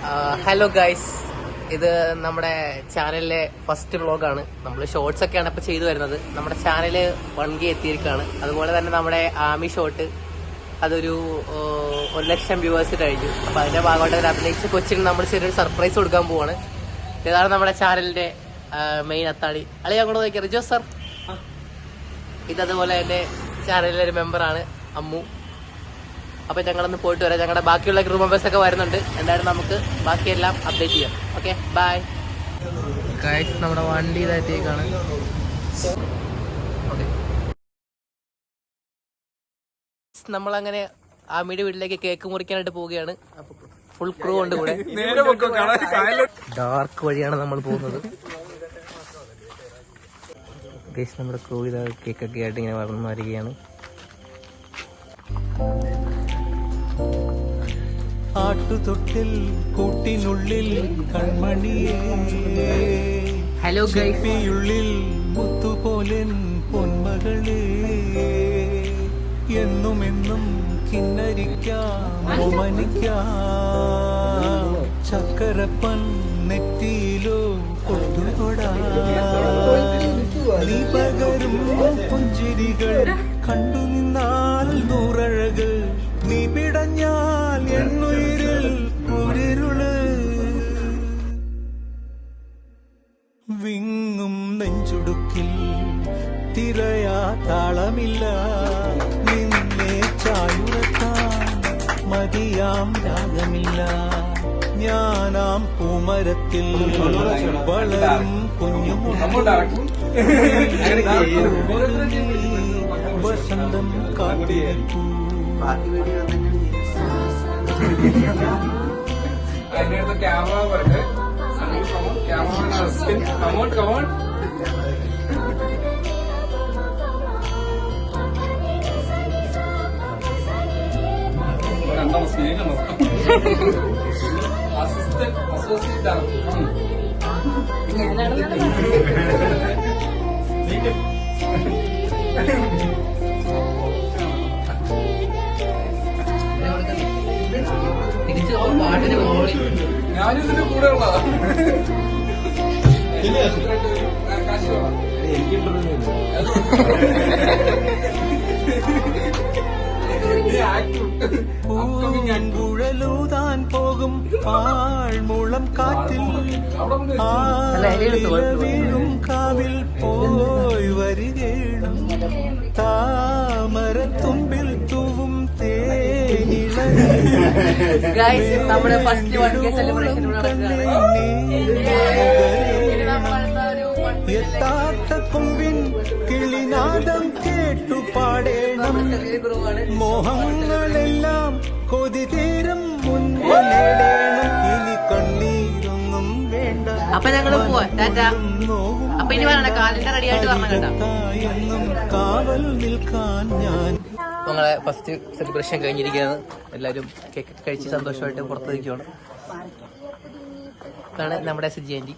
Hello guys, ഇത് നമ്മുടെ ചാനലിലെ ഫസ്റ്റ് വ്ളോഗാണ്. നമ്മൾ ഷോർട്സ് ഒക്കെയാണ് ഇപ്പൊ ചെയ്തു വരുന്നത്. നമ്മുടെ ചാനല് 1K എത്തിയിരിക്കുകയാണ്. അതുപോലെ തന്നെ നമ്മുടെ ആമി ഷോട്ട് അതൊരു 1,00,000 വ്യൂവേഴ്സ് കഴിഞ്ഞു. അപ്പൊ അതിന്റെ ഭാഗമായിട്ട് ഒരു അഭിനയിച്ച കൊച്ചിന് നമ്മൾ ചെറിയൊരു സർപ്രൈസ് കൊടുക്കാൻ പോവാണ്. ഇതാണ് നമ്മുടെ ചാനലിന്റെ മെയിൻ അത്താണി. അളി അങ്ങോട്ട് നോക്കിയാൽ റിജോ സർ. ഇതതുപോലെ എന്റെ ചാനലിലെ ഒരു മെമ്പറാണ് അമ്മു. അപ്പൊ ഞങ്ങളൊന്ന് പോയിട്ട് വരാം. ഞങ്ങളുടെ ബാക്കിയുള്ള ക്രൂ മെമ്പേഴ്സ് ഒക്കെ വരുന്നുണ്ട്. എന്തായാലും നമുക്ക് ബാക്കിയെല്ലാം അപ്ഡേറ്റ് ചെയ്യാം. Okay, bye guys. നമ്മുടെ വണ്ടി ഇതായിട്ടേക്കാണ്. നമ്മളങ്ങനെ ആമിയുടെ വീട്ടിലേക്ക് കേക്ക് മുറിക്കാനായിട്ട് പോവുകയാണ്. അപ്പൊ ഫുൾ ക്രൂ ഉണ്ട് കൂടെ. ഡാർക്ക് വഴിയാണ് നമ്മൾ പോകുന്നത്. ഗൈസ്, നമ്മുടെ ക്രൂ ഇതാ കേക്കൊക്കെ ആയിട്ട് ഇങ്ങനെ വളർന്നു വരികയാണ്. ആട്ടുതൊട്ടിൽ കൂട്ടിനുള്ളിൽ കൺമണിയേ, ഹലോ ഗൈസിയുള്ളിൽ മുത്തുപോലൻ പൊന്മകളേ, എന്നുമെന്നും കിന്നരിക്കാം ഓമനിക്കാം, ചക്കരപ്പൻ നെറ്റിയിലോ കൊട്ടുകൊടാ, നീ പകരും പുഞ്ചിരികൾ കണ്ടു നിന്നാൽ നൂറഴക്, നീ പിടഞ്ഞാൽ എന്നുയിരിൽ കുരിരുള്, വിങ്ങും നെഞ്ചുടുക്കിൽ തിരയാ താളമില്ല, നിന്നെ ചായുറക്കാൻ മതിയാം രാഗമില്ല, ഞാനാം പൂമരത്തിൽ വളരും കുഞ്ഞുമുഖം, വസന്തം കാത്തിരിക്കൂ. ഞാനിതിന്റെ കൂടെ ഉള്ള കുഴലൂതാൻ പോകും ആൾമുളം കാറ്റിൽ, വീഴും കാവിൽ പോയി വരികേണം, താമരത്തുമ്പിൽ തൂവും തേനില, നമ്മുടെ ഫസ്റ്റ് 1K സെലിബ്രേഷൻ എത്താത്ത കൊമ്പിൻ കിളിനാദം കേട്ടു പാടേണം, മോഹങ്ങളെല്ലാം കൊതി തീരം മുൻപ് നേടേണം, ഇനി കണ്ണീരൊന്നും വേണ്ട. അപ്പൊ ഞങ്ങള് പോവാ. അപ്പൊ ഇനി പറയണ കാലിന്റെ റെഡി ആയിട്ട് പറഞ്ഞ കേട്ടോ. കാവൽ നിൽക്കാൻ ഞാൻ. ഞങ്ങളെ ഫസ്റ്റ് സെലിബ്രേഷൻ കഴിഞ്ഞിരിക്കുകയാണ്. എല്ലാവരും കേക്ക് കഴിച്ച് സന്തോഷമായിട്ട് പുറത്തിരിക്കുകയാണ്. ഇതാണ് നമ്മുടെ SG ആന്റി.